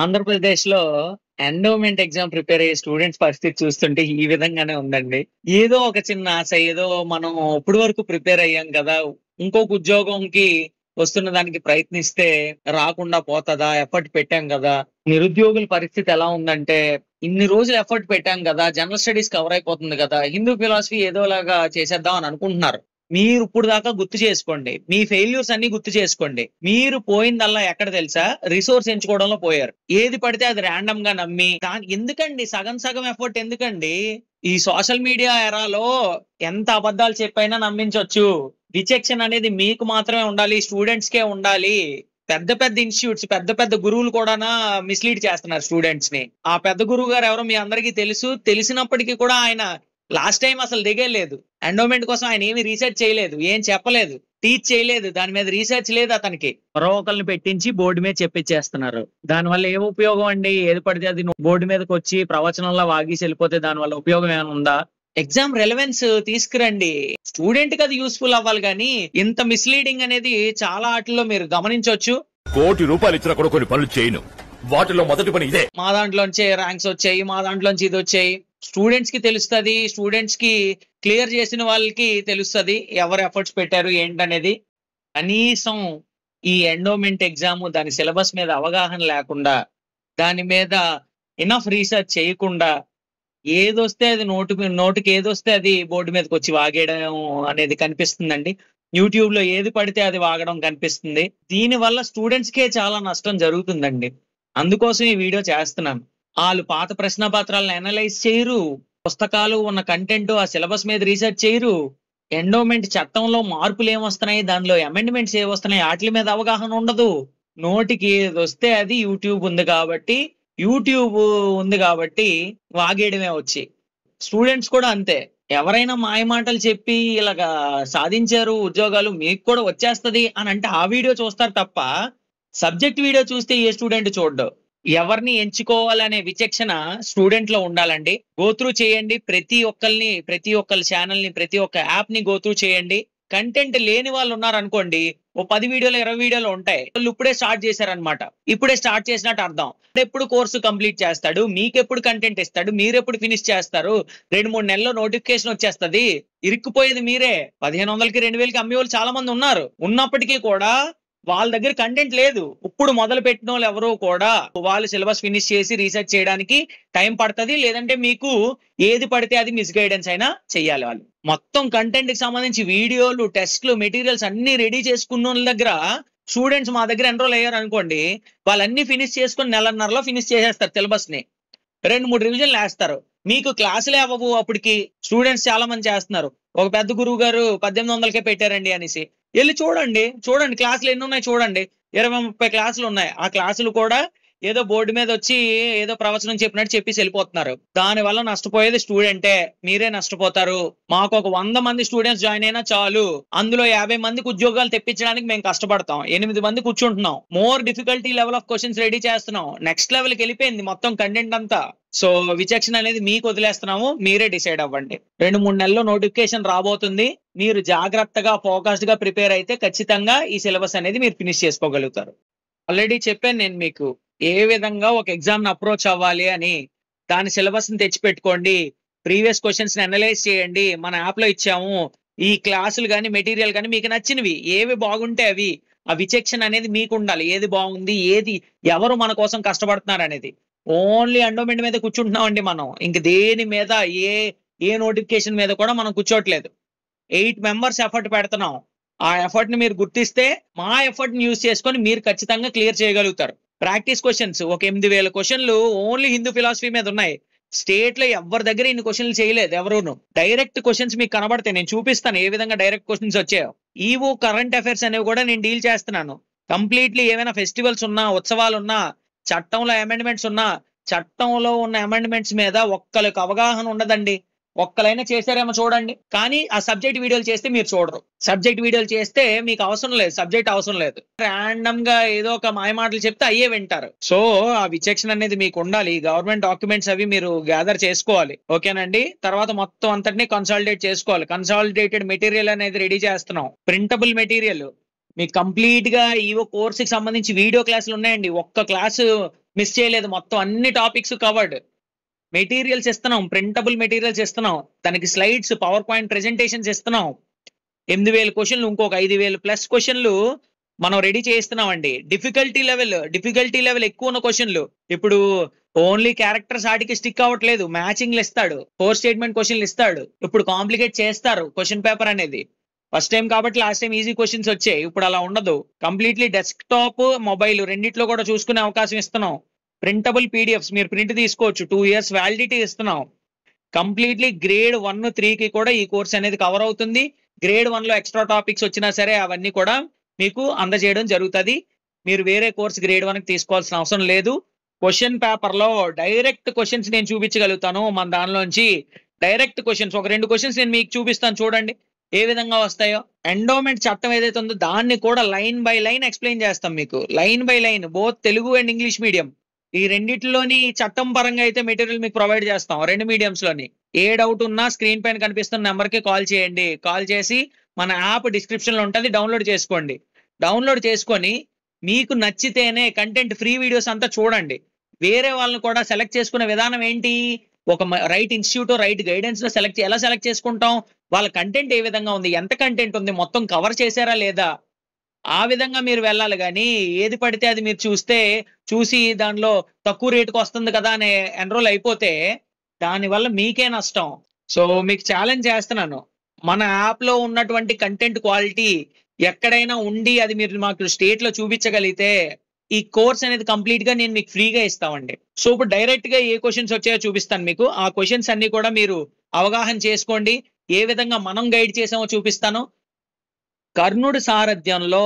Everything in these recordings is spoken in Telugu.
ఆంధ్రప్రదేశ్‌లో ఎండోమెంట్ ఎగ్జామ్ ప్రిపేర్ అయ్యే స్టూడెంట్స్ పరిస్థితి చూస్తుంటే ఈ విధంగానే ఉందండి. ఏదో ఒక చిన్న ఆశ, ఏదో మనం ఇప్పటి వరకు ప్రిపేర్ అయ్యాం కదా! ఇంకొక ఉద్యోగంకి వస్తున్న దానికి ప్రయత్నిస్తే రాకుండా పోతదా? ఎఫర్ట్ పెట్టాం గదా! నిరుద్యోగుల పరిస్థితి ఎలా ఉందంటే, ఇన్ని రోజులు ఎఫర్ట్ పెట్టాం గదా! జనరల్ స్టడీస్ కవర్ అయిపోతుంది గదా! హిందూ ఫిలాసఫీ ఏదోలాగా చేసేద్దాం అని అనుకుంటున్నారు. మీరు ఇప్పుడు దాకా గుర్తు చేసుకోండి. మీ ఫెయిల్యూర్స్ అన్నీ గుర్తు చేసుకోండి. మీరు పోయిందల్లా ఎక్కడ తెలుసా? రిసోర్స్ ఎంచుకోవడంలో పోయారు. ఏది పడితే అది రాండమ్‌గా నమ్మి ఎందుకండి సగం సగం ఎఫర్ట్ ఎందుకండి? ఈ సోషల్ మీడియా ఎరాలో ఎంత అబద్ధాలు చెప్పైనా నమ్మించొచ్చు. విచక్షణ అనేది మీకు మాత్రమే ఉండాలి. స్టూడెంట్స్‌కే ఉండాలి. పెద్ద పెద్ద ఇన్‌స్టిట్యూట్స్, పెద్ద పెద్ద గురువులు కూడానా మిస్‌లీడ్ చేస్తున్నారు స్టూడెంట్స్‌ని. ఆ పెద్ద గురువు గారు ఎవరో మీ అందరికీ తెలుసు. తెలిసినప్పటికీ కూడా ఆయన లాస్ట్ టైమ్ అసలు దిగేలేదు. ఎండోమెంట్ కోసం ఆయన ఏమి రీసెర్చ్ చేయలేదు. ఏం చెప్పలేదు. టీచ్ చేయలేదు. దాని మీద రీసెర్చ్ లేదు అతనికి. ఎవరో ఒకళ్ళని పెట్టించి బోర్డు మీద చెప్పిచ్చేస్తున్నారు. దానివల్ల ఏం ఉపయోగం అండి? ఏది పడితే అది బోర్డు మీదకొచ్చి ప్రవచనంలా వాగేసి వెళ్ళిపోతే దానివల్ల ఉపయోగం ఏమైనా ఉందా? ఎగ్జామ్ రెలెవెన్స్ తీసుకురండి. స్టూడెంట్‌కి అది యూజ్‌ఫుల్ అవ్వాలి గానీ, ఇంత మిస్‌లీడింగ్ అనేది చాలా ఆటిల్లో మీరు గమనించొచ్చు. ₹1,00,00,000 ఇచ్చినా కూడా కొన్ని పనులు చేయను. వాటిలో మొదటి పని ఇదే. మా దాంట్లోంచే ర్యాంక్స్ వచ్చాయి. మా దాంట్లోంచి ఇదొచ్చాయి. స్టూడెంట్స్‌కి తెలుస్తది. స్టూడెంట్స్‌కి క్లియర్ చేసిన వాళ్ళకి తెలుస్తది. ఎవరు ఎఫర్ట్స్ పెట్టారు ఏంటనేది. కనీసం ఈ ఎండోమెంట్ ఎగ్జామ్ దాని సిలబస్ మీద అవగాహన లేకుండా, దాని మీద ఎనఫ్ రీసెర్చ్ చేయకుండా, ఏదొస్తే అది నోటికి ఏదొస్తే అది బోర్డు మీదకొచ్చి వాగేయడం అనేది కనిపిస్తుందండి. యూట్యూబ్‌లో ఏది పడితే అది వాగడం కనిపిస్తుంది. దీనివల్ల స్టూడెంట్స్‌కే చాలా నష్టం జరుగుతుందండి. అందుకోసం ఈ వీడియో చేస్తున్నాను. ఆళ్ళు పాత ప్రశ్నపత్రాలను అనలైజ్ చేయరు. పుస్తకాలు ఉన్న కంటెంట్ ఆ సిలబస్ మీద రీసెర్చ్ చేయరు. ఎండోమెంట్ చట్టంలో మార్పులేమొస్తున్నాయి, దానిలో అమెండ్మెంట్స్ ఏవొస్తున్నాయి ఆటిల మీద అవగాహన ఉండదు. నోటికి ఏదొస్తే అది యూట్యూబ్ ఉంది కాబట్టి వాగేయడమే వచ్చి. స్టూడెంట్స్ కూడా అంతే. ఎవరైనా మాయమాటలు చెప్పి ఇలాగా సాధించారు ఉద్యోగాలు మీకు కూడా వచ్చేస్తది అని అంటే ఆ వీడియో చూస్తారు తప్ప, సబ్జెక్ట్ వీడియో చూస్తే ఏ స్టూడెంట్ చూడడు. ఎవరిని ఎంచుకోవాలనే విచక్షణ స్టూడెంట్‌లో ఉండాలండి. గో త్రూ చేయండి. ప్రతి ఒక్కళ్ళ ఛానెల్‌ని, ప్రతి ఒక్క యాప్‌ని గో త్రూ చేయండి. కంటెంట్ లేని వాళ్ళు ఉన్నారనుకోండి, ఓ 10 వీడియోలు, 20 వీడియోలు ఉంటాయి. వాళ్ళు ఇప్పుడే స్టార్ట్ చేశారన్నమాట. ఇప్పుడే స్టార్ట్ చేసినట్టు అర్థం. ఎప్పుడు కోర్సు కంప్లీట్ చేస్తాడు? మీకెప్పుడు కంటెంట్ ఇస్తాడు? మీరెప్పుడు ఫినిష్ చేస్తారు? 2, 3 నెలల్లో నోటిఫికేషన్ వచ్చేస్తది. ఇరుక్కుపోయేది మీరే. 1500కి, 2000కి అమ్మేవాళ్ళు చాలా మంది ఉన్నారు. ఉన్నప్పటికీ కూడా వాళ్ళ దగ్గర కంటెంట్ లేదు. ఇప్పుడు మొదలు పెట్టినోళ్ళు ఎవరు కూడా వాళ్ళు సిలబస్ ఫినిష్ చేసి రీసెర్చ్ చేయడానికి టైం పడతది. లేదంటే మీకు ఏది పడితే అది మిస్‌గైడెన్స్ అయినా చెయ్యాలి వాళ్ళు. మొత్తం కంటెంట్‌కి సంబంధించి వీడియోలు, టెస్ట్‌లు, మెటీరియల్స్ అన్నీ రెడీ చేసుకున్నోళ్ళ దగ్గర స్టూడెంట్స్ మా దగ్గర ఎన్రోల్ అయ్యారనుకోండి, వాళ్ళన్నీ ఫినిష్ చేసుకొని నెలన్నరలో ఫినిష్ చేసేస్తారు సిలబస్‌ని. 2, 3 రివిజన్‌లు ఏస్తారు. మీకు క్లాసులే అవ్వవు అప్పటికి. స్టూడెంట్స్ చాలా మంది చేస్తున్నారు. ఒక పెద్ద గురువు గారు 1800కే పెట్టారండి అనేసి. ఎళ్లి చూడండి. చూడండి క్లాసులు ఎన్నున్నాయి చూడండి. 20, 30 క్లాసులున్నాయి. ఆ క్లాసులు కూడా ఏదో బోర్డు మీదొచ్చి ఏదో ప్రవచనం చెప్పినట్టు చెప్పేసి ఎళ్ళిపోతున్నారు. దానివల్ల నష్టపోయేది స్టూడెంటే. మీరే నష్టపోతారు. మాకొక 100 మంది స్టూడెంట్స్ జాయిన్ అయినా చాలు. అందులో 50 మందికి ఉద్యోగాలు తెప్పించడానికి మేము కష్టపడతాం. 8 మంది కూర్చుంటున్నాం. More difficulty level of questions ready చేస్తున్నాం. నెక్స్ట్ లెవెల్‌కెళ్ళిపోయింది మొత్తం కంటెంట్ అంతా. సో, విచక్షణ అనేది మీకు వదిలేస్తున్నాము. మీరే డిసైడ్ అవ్వండి. 2, 3 నెలల్లో నోటిఫికేషన్ రాబోతుంది. మీరు జాగ్రత్తగా, ఫోకస్డ్‌గా ప్రిపేర్ అయితే ఖచ్చితంగా ఈ సిలబస్ అనేది మీరు ఫినిష్ చేసుకోగలుగుతారు. ఆల్రెడీ చెప్పాను నేను మీకు. ఏ విధంగా ఒక ఎగ్జామ్‌ని అప్రోచ్ అవ్వాలి అని. దాని సిలబస్‌ని తెచ్చిపెట్టుకోండి. ప్రీవియస్ క్వెషన్స్‌ని అనలైజ్ చేయండి. మన యాప్‌లో ఇచ్చాము. ఈ క్లాసులు గాని, మెటీరియల్ గాని మీకు నచ్చినవి. ఏవి బాగుంటే అవి. ఆ విచక్షణ అనేది మీకుండాలి. ఏది బాగుంది? ఎవరు మన కోసం కష్టపడుతున్నారనేది. ఓన్లీ ఎండోమెంట్ మీద కూర్చుంటున్నామండి మనం. ఇంక దేని మీద ఏ ఏ నోటిఫికేషన్ మీద కూడా మనం కూర్చోట్లేదు. 8 మెంబర్స్ ఎఫర్ట్ పెడుతున్నాం. ఆ ఎఫర్ట్‌ని మీరు గుర్తిస్తే, మా ఎఫర్ట్‌ని యూజ్ చేసుకొని మీరు ఖచ్చితంగా క్లియర్ చేయగలుగుతారు. ప్రాక్టీస్ క్వెషన్స్ ఒక 8000 క్వెషన్‌లు ఓన్లీ హిందూ ఫిలాసఫీ మీద ఉన్నాయి. స్టేట్‌లో ఎవ్వరి దగ్గర ఇన్ని క్వెషన్‌లు చేయలేదు ఎవరును. డైరెక్ట్ క్వెషన్స్ మీకు కనబడతాయి. నేను చూపిస్తాను ఏ విధంగా డైరెక్ట్ క్వెషన్స్ వచ్చాయో. ఈవో కరెంట్ అఫైర్స్ అనేవి కూడా నేను డీల్ చేస్తున్నాను. కంప్లీట్‌లీ ఏమైనా ఫెస్టివల్స్ ఉన్నా, ఉత్సవాలున్నా, చట్టంలో అమెండ్మెంట్స్ ఉన్నా, చట్టంలో ఉన్న అమెండ్మెంట్స్ మీద ఒక్కళ్ళకి అవగాహన ఉండదండి. ఒక్కలైనా చేశారేమో చూడండి. కానీ ఆ సబ్జెక్ట్ వీడియోలు చేస్తే మీరు చూడరు. సబ్జెక్ట్ వీడియోలు చేస్తే మీకు అవసరం లేదు. సబ్జెక్ట్ అవసరం లేదు. రాండమ్‌గా ఏదో ఒక మాయమాటలు చెప్తే అయ్యే వింటారు. సో, ఆ విచక్షణ అనేది మీకు ఉండాలి. గవర్నమెంట్ డాక్యుమెంట్స్ అవి మీరు గ్యాదర్ చేసుకోవాలి. ఓకేనండి. తర్వాత మొత్తం అంతటిని కన్సాలిడేట్ చేసుకోవాలి. కన్సాలిడేటెడ్ మెటీరియల్ అనేది రెడీ చేస్తున్నాం. Printable material. మీకు కంప్లీట్‌గా ఈవో కోర్స్‌కి సంబంధించి వీడియో క్లాసులు ఉన్నాయండి. ఒక్క క్లాసు మిస్ చేయలేదు, మొత్తం అన్ని టాపిక్స్ కవర్డ్. మెటీరియల్స్ ఇస్తున్నాం, ప్రింటబుల్ మెటీరియల్స్ ఇస్తున్నాం, దానికి స్లైడ్స్, పవర్ పాయింట్ ప్రెజెంటేషన్స్ ఇస్తున్నాం. 8,000 క్వశ్చన్లు, ఇంకొక 5,000 ప్లస్ క్వశ్చన్లు మనం రెడీ చేస్తున్నామండి. డిఫికల్టీ లెవెల్ ఎక్కువ ఉన్న క్వశ్చన్లు. ఇప్పుడు ఓన్లీ క్యారెక్టర్స్ ఆటికి స్టిక్ అవ్వట్లేదు, మ్యాచింగ్లు ఇస్తాడు, 4 స్టేట్మెంట్ క్వశ్చన్లు ఇస్తాడు. ఇప్పుడు కాంప్లికేట్ చేస్తారు క్వశ్చన్ పేపర్ అనేది. ఫస్ట్ టైం కాబట్టి లాస్ట్ టైం ఈజీ క్వశ్చన్స్ వచ్చాయి, ఇప్పుడు అలా ఉండదు. కంప్లీట్లీ డెస్క్టాప్, మొబైల్ రెండిట్లో కూడా చూసుకునే అవకాశం ఇస్తున్నాం. ప్రింటబుల్ పీడిఎఫ్స్ మీరు ప్రింట్ తీసుకోవచ్చు, 2 years వ్యాలిడిటీ ఇస్తున్నాం. కంప్లీట్లీ గ్రేడ్ 1, 3కి కూడా ఈ కోర్స్ అనేది కవర్ అవుతుంది. గ్రేడ్ 1లో ఎక్స్ట్రా టాపిక్స్ వచ్చినా సరే అవన్నీ కూడా మీకు అందజేయడం జరుగుతుంది. మీరు వేరే కోర్స్ గ్రేడ్ 1కి తీసుకోవాల్సిన అవసరం లేదు. క్వశ్చన్ పేపర్ లో డైరెక్ట్ క్వశ్చన్స్ నేను చూపించగలుగుతాను. మన దానిలోంచి డైరెక్ట్ క్వశ్చన్స్ ఒక 2 క్వశ్చన్స్ నేను మీకు చూపిస్తాను, చూడండి ఏ విధంగా వస్తాయో. ఎండోమెంట్ చట్టం ఏదైతే ఉందో దాన్ని కూడా లైన్ బై లైన్ ఎక్స్ప్లెయిన్ చేస్తాం మీకు, line by line, both Telugu and English medium. ఈ రెండిట్లోని చట్టం పరంగా అయితే మెటీరియల్ మీకు ప్రొవైడ్ చేస్తాం, 2 మీడియంస్ లోని. ఏ డౌట్ ఉన్నా స్క్రీన్ పైన కనిపిస్తున్న నెంబర్ కి కాల్ చేయండి. కాల్ చేసి మన యాప్ డిస్క్రిప్షన్ లో ఉంటుంది, డౌన్లోడ్ చేసుకోండి. డౌన్లోడ్ చేసుకొని మీకు నచ్చితేనే కంటెంట్, ఫ్రీ వీడియోస్ అంతా చూడండి. వేరే వాళ్ళని కూడా సెలెక్ట్ చేసుకునే విధానం ఏంటి, ఒక రైట్ ఇన్స్టిట్యూట్, రైట్ గైడెన్స్ లో ఎలా సెలెక్ట్ చేసుకుంటాం, వాళ్ళ కంటెంట్ ఏ విధంగా ఉంది, ఎంత కంటెంట్ ఉంది, మొత్తం కవర్ చేశారా లేదా, ఆ విధంగా మీరు వెళ్ళాలి. కానీ ఏది పడితే అది మీరు చూసి దానిలో తక్కువ రేటుకు వస్తుంది కదా అని ఎన్రోల్ అయిపోతే దానివల్ల మీకే నష్టం. సో మీకు ఛాలెంజ్ చేస్తున్నాను, మన యాప్ లో ఉన్నటువంటి కంటెంట్ క్వాలిటీ ఎక్కడైనా ఉండి అది మీరు మాకు స్టేట్ లో చూపించగలిగితే ఈ కోర్స్ అనేది కంప్లీట్ గా నేను మీకు ఫ్రీగా ఇస్తామండి. సో ఇప్పుడు డైరెక్ట్ గా ఏ క్వశ్చన్స్ వచ్చాయో చూపిస్తాను మీకు. ఆ క్వశ్చన్స్ అన్ని కూడా మీరు అవగాహన చేసుకోండి. ఏ విధంగా మనం గైడ్ చేసామో చూపిస్తాను. కర్ణుడి సారథ్యంలో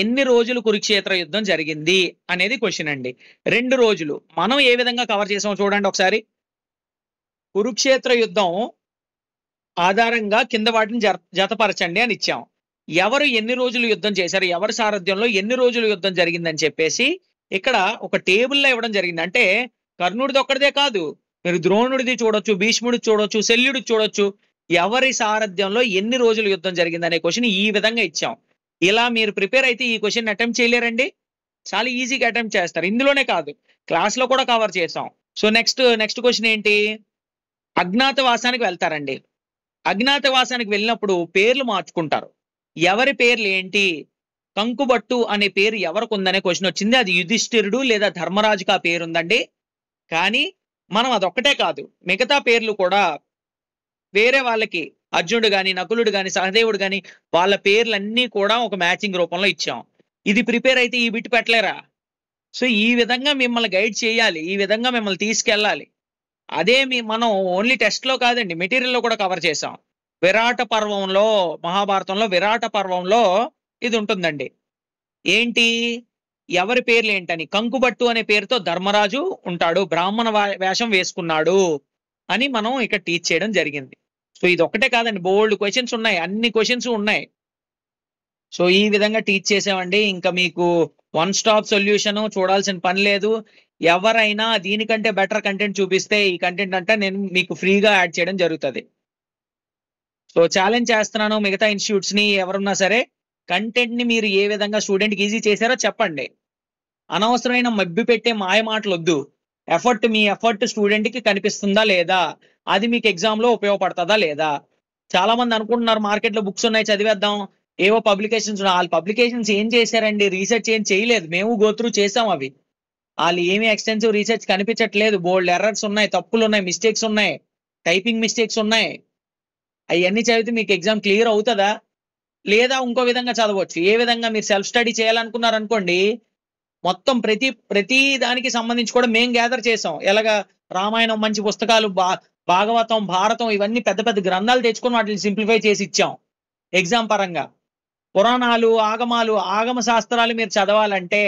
ఎన్ని రోజులు కురుక్షేత్ర యుద్ధం జరిగింది అనేది క్వశ్చన్ అండి. 2 రోజులు. మనం ఏ విధంగా కవర్ చేసామో చూడండి ఒకసారి. కురుక్షేత్ర యుద్ధం ఆధారంగా కింద వాటిని జతపరచండి అని ఇచ్చాం. ఎవరు ఎన్ని రోజులు యుద్ధం చేశారు, ఎవరి సారథ్యంలో ఎన్ని రోజులు యుద్ధం జరిగిందని చెప్పేసి ఇక్కడ ఒక టేబుల్లో ఇవ్వడం జరిగింది. అంటే కర్ణుడిది ఒక్కడిదే కాదు, మీరు ద్రోణుడిది చూడొచ్చు, భీష్ముడిది చూడొచ్చు, శల్యుడిది చూడొచ్చు. ఎవరి సారథ్యంలో ఎన్ని రోజులు యుద్ధం జరిగింది అనే క్వశ్చన్ ఈ విధంగా ఇచ్చాం. ఇలా మీరు ప్రిపేర్ అయితే ఈ క్వశ్చన్ అటెంప్ట్ చేయలేరండి, చాలా ఈజీగా అటెంప్ట్ చేస్తారు. ఇందులోనే కాదు, క్లాస్ లో కూడా కవర్ చేసాం. సో నెక్స్ట్ క్వశ్చన్ ఏంటి, అజ్ఞాతవాసానికి వెళ్తారండి. అజ్ఞాతవాసానికి వెళ్ళినప్పుడు పేర్లు మార్చుకుంటారు. ఎవరి పేర్లు ఏంటి, కంకుబట్టు అనే పేరు ఎవరికి ఉందనే క్వశ్చన్ వచ్చింది. అది యుధిష్ఠిరుడు లేదా ధర్మరాజుకి ఆ పేరు ఉందండి. కానీ మనం అదొక్కటే కాదు, మిగతా పేర్లు కూడా వేరే వాళ్ళకి, అర్జునుడు గాని, నకులుడు గాని, సహదేవుడు గాని, వాళ్ళ పేర్లన్నీ కూడా ఒక మ్యాచింగ్ రూపంలో ఇచ్చాం. ఇది ప్రిపేర్ అయితే ఈ బిట్ పెట్టలేరా. సో ఈ విధంగా మిమ్మల్ని గైడ్ చేయాలి, ఈ విధంగా మిమ్మల్ని తీసుకెళ్ళాలి. అదే మనం ఓన్లీ టెస్ట్ లో కాదండి, మెటీరియల్ లో కూడా కవర్ చేసాం. విరాట పర్వంలో, మహాభారతంలో విరాట పర్వంలో ఇది ఉంటుందండి. ఏంటి, ఎవరి పేర్లు ఏంటని. కంకుబట్టు అనే పేరుతో ధర్మరాజు ఉంటాడు, బ్రాహ్మణ వేషం వేసుకున్నాడు అని మనం ఇక్కడ టీచ్ చేయడం జరిగింది. సో ఇది ఒక్కటే కాదండి, బోల్డ్ క్వశ్చన్స్ ఉన్నాయి, అన్ని క్వశ్చన్స్ ఉన్నాయి. సో ఈ విధంగా టీచ్ చేసామండి. ఇంకా మీకు 1 స్టాప్ సొల్యూషన్, చూడాల్సిన పని లేదు. ఎవరైనా దీనికంటే బెటర్ కంటెంట్ చూపిస్తే ఈ కంటెంట్ అంటే నేను మీకు ఫ్రీగా యాడ్ చేయడం జరుగుతుంది. సో ఛాలెంజ్ చేస్తున్నాను మిగతా ఇన్స్టిట్యూట్స్ ని, ఎవరున్నా సరే కంటెంట్ ని మీరు ఏ విధంగా స్టూడెంట్ కి ఈజీ చేశారో చెప్పండి. అనవసరమైన మబ్బి పెట్టే మాయ మాటలు వద్దు. మీ ఎఫర్ట్ స్టూడెంట్ కి కనిపిస్తుందా లేదా, అది మీకు ఎగ్జామ్ లో ఉపయోగపడుతుందా లేదా. చాలా మంది అనుకుంటున్నారు మార్కెట్ లో బుక్స్ ఉన్నాయి చదివేద్దాం, ఏవో పబ్లికేషన్స్ ఉన్నాయి. వాళ్ళ పబ్లికేషన్స్ ఏం చేశారండి, రీసెర్చ్ ఏం చేయలేదు. మేము గోత్రూ చేసాం అవి. వాళ్ళు ఏమీ ఎక్స్టెన్సివ్ రీసెర్చ్ కనిపించట్లేదు. బోల్డ్ ఎర్రర్స్ ఉన్నాయి, తప్పులు ఉన్నాయి, మిస్టేక్స్ ఉన్నాయి, టైపింగ్ మిస్టేక్స్ ఉన్నాయి. అవన్నీ చదివితే మీకు ఎగ్జామ్ క్లియర్ అవుతుందా, లేదా ఇంకో విధంగా చదవచ్చు. ఏ విధంగా మీరు సెల్ఫ్ స్టడీ చేయాలనుకున్నారు అనుకోండి, మొత్తం ప్రతి దానికి సంబంధించి కూడా మేము గ్యాదర్ చేసాం. ఎలాగా రామాయణం మంచి పుస్తకాలు, భాగవతం, భారతం, ఇవన్నీ పెద్ద పెద్ద గ్రంథాలు తెచ్చుకొని వాటిని సింప్లిఫై చేసి ఇచ్చాం ఎగ్జామ్ పరంగా. పురాణాలు, ఆగమ శాస్త్రాలు మీరు చదవాలంటే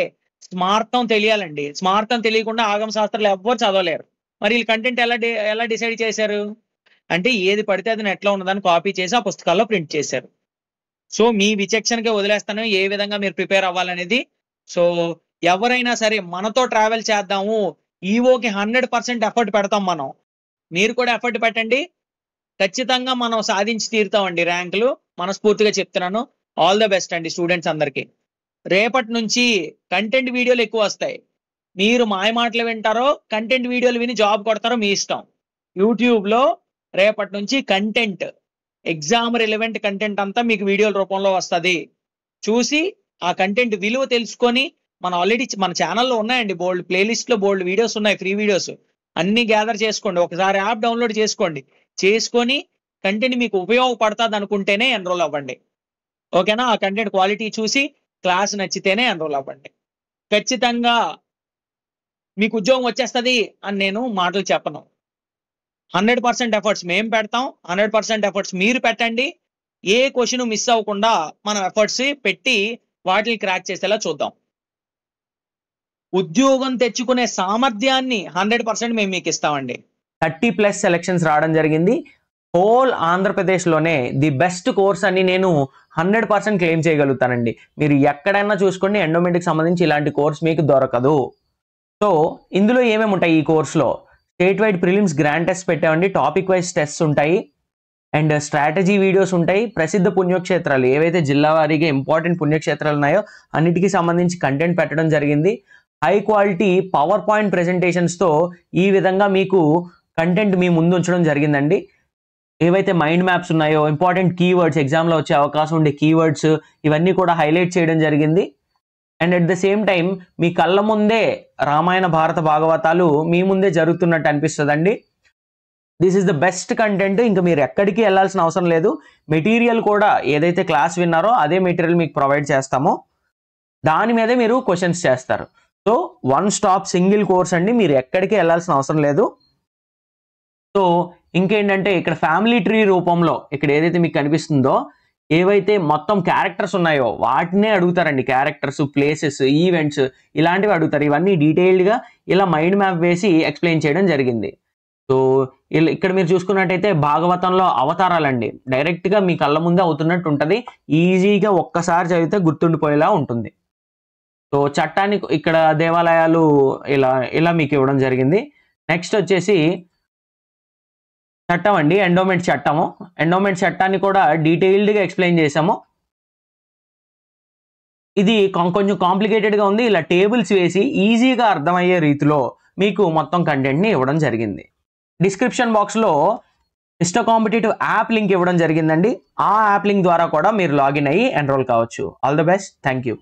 స్మార్థం తెలియాలండి. స్మార్థం తెలియకుండా ఆగమ శాస్త్రాలు ఎవ్వరు చదవలేరు. మరి వీళ్ళు కంటెంట్ ఎలా డిసైడ్ చేశారు అంటే, ఏది పడితే అది నెట్లో ఉన్నదాన్ని కాపీ చేసి ఆ పుస్తకాల్లో ప్రింట్ చేశారు. సో మీ విచక్షణకే వదిలేస్తాను ఏ విధంగా మీరు ప్రిపేర్ అవ్వాలనేది. సో ఎవరైనా సరే మనతో ట్రావెల్ చేద్దాము, ఈవోకి 100% ఎఫర్ట్ పెడతాం మనం. మీరు కూడా ఎఫర్ట్ పెట్టండి, ఖచ్చితంగా మనం సాధించి తీరుతామండి ర్యాంకులు. మనస్ఫూర్తిగా చెప్తున్నాను. ఆల్ ద బెస్ట్ అండి స్టూడెంట్స్ అందరికీ. రేపటి నుంచి కంటెంట్ వీడియోలు ఎక్కువ వస్తాయి. మీరు మాయ మాటలు వింటారో కంటెంట్ వీడియోలు విని జాబ్ కొడతారో మీ ఇష్టం. యూట్యూబ్ లో రేపటి నుంచి కంటెంట్, ఎగ్జామ్ రిలవెంట్ కంటెంట్ అంతా మీకు వీడియోల రూపంలో వస్తుంది. చూసి ఆ కంటెంట్ విలువ తెలుసుకొని, మన ఛానల్లో ఉన్నాయండి బోల్డ్ ప్లేలిస్ట్ లో బోల్డ్ వీడియోస్ ఉన్నాయి, ఫ్రీ వీడియోస్ అన్ని గ్యాదర్ చేసుకోండి. ఒకసారి యాప్ డౌన్లోడ్ చేసుకోండి. చేసుకొని కంటెంట్ మీకు ఉపయోగపడుతుంది అనుకుంటేనే ఎన్రోల్ అవ్వండి. ఓకేనా? ఆ కంటెంట్ క్వాలిటీ చూసి క్లాస్ నచ్చితేనే ఎన్రోల్ అవ్వండి. ఖచ్చితంగా మీకు ఉద్యోగం వచ్చేస్తుంది అని నేను మాటలు చెప్పను. 100% ఎఫర్ట్స్ మేము పెడతాం, 100% ఎఫర్ట్స్ మీరు పెట్టండి. ఏ క్వశ్చన్ మిస్ అవ్వకుండా మనం ఎఫర్ట్స్ పెట్టి వాటిని క్రాక్ చేసేలా చూద్దాం. ఉద్యోగం తెచ్చుకునే సామర్థ్యాన్ని 100% మేము మీకు ఇస్తామండి. 30+ సెలక్షన్స్ రావడం జరిగింది. హోల్ ఆంధ్రప్రదేశ్లోనే ది బెస్ట్ కోర్స్ అని నేను 100% క్లెయిమ్ చేయగలుగుతానండి. మీరు ఎక్కడైనా చూసుకోండి, ఎండోమెంట్కి సంబంధించి ఇలాంటి కోర్స్ మీకు దొరకదు. సో ఇందులో ఏమేమి ఉంటాయి ఈ కోర్సులో? State wide prelims grand test పెట్టామండి, టాపిక్ వైజ్ టెస్ట్ ఉంటాయి, అండ్ స్ట్రాటజీ వీడియోస్ ఉంటాయి. ప్రసిద్ధ పుణ్యక్షేత్రాలు ఏవైతే జిల్లా వారీగా ఇంపార్టెంట్ పుణ్యక్షేత్రాలు ఉన్నాయో అన్నిటికీ సంబంధించి కంటెంట్ పెట్టడం జరిగింది. హై క్వాలిటీ పవర్ పాయింట్ ప్రెజెంటేషన్స్తో ఈ విధంగా మీకు కంటెంట్ మీ ముందు ఉంచడం జరిగిందండి. ఏవైతే మైండ్ మ్యాప్స్ ఉన్నాయో, ఇంపార్టెంట్ కీవర్డ్స్, ఎగ్జామ్లో వచ్చే అవకాశం ఉండే కీవర్డ్స్, ఇవన్నీ కూడా హైలైట్ చేయడం జరిగింది. And at the same time మీ కళ్ళ ముందే రామాయణ భారత భాగవతాలు మీ ముందే జరుగుతున్నట్టు అనిపిస్తుందండి. This is the best content. ఇంకా మీరు ఎక్కడికి వెళ్ళాల్సిన అవసరం లేదు. మెటీరియల్ కూడా ఏదైతే క్లాస్ విన్నారో అదే మెటీరియల్ మీకు ప్రొవైడ్ చేస్తామో దాని మీదే మీరు క్వశ్చన్స్ చేస్తారు. So one stop single course అండి, మీరు ఎక్కడికి వెళ్ళాల్సిన అవసరం లేదు. సో ఇంకేంటంటే ఇక్కడ ఫ్యామిలీ ట్రీ రూపంలో ఇక్కడ ఏదైతే మీకు కనిపిస్తుందో ఏవైతే మొత్తం క్యారెక్టర్స్ ఉన్నాయో వాటినే అడుగుతారండి. క్యారెక్టర్స్, ప్లేసెస్, ఈవెంట్స్ ఇలాంటివి అడుగుతారు. ఇవన్నీ డీటెయిల్డ్గా ఇలా మైండ్ మ్యాప్ వేసి ఎక్స్ప్లెయిన్ చేయడం జరిగింది. సో ఇక్కడ మీరు చూసుకున్నట్టయితే భాగవతంలో అవతారాలండి, డైరెక్ట్గా మీ కళ్ళ ముందే అవుతున్నట్టు ఉంటుంది. ఈజీగా ఒక్కసారి చదివితే గుర్తుండిపోయేలా ఉంటుంది. సో చట్టాన్ని ఇక్కడ దేవాలయాలు ఇలా మీకు ఇవ్వడం జరిగింది. నెక్స్ట్ వచ్చేసి చట్టం అండి, ఎండోమెంట్ చట్టము. ఎండోమెంట్ చట్టాన్ని కూడా డీటెయిల్డ్గా ఎక్స్ప్లెయిన్ చేసాము. ఇది కొంచెం కాంప్లికేటెడ్గా ఉంది. ఇలా టేబుల్స్ వేసి ఈజీగా అర్థమయ్యే రీతిలో మీకు మొత్తం కంటెంట్ని ఇవ్వడం జరిగింది. డిస్క్రిప్షన్ బాక్స్లో మిస్టర్ కాంపిటేటివ్ యాప్ లింక్ ఇవ్వడం జరిగిందండి. ఆ యాప్ లింక్ ద్వారా కూడా మీరు లాగిన్ అయ్యి ఎన్రోల్ కావచ్చు. All the best. Thank you.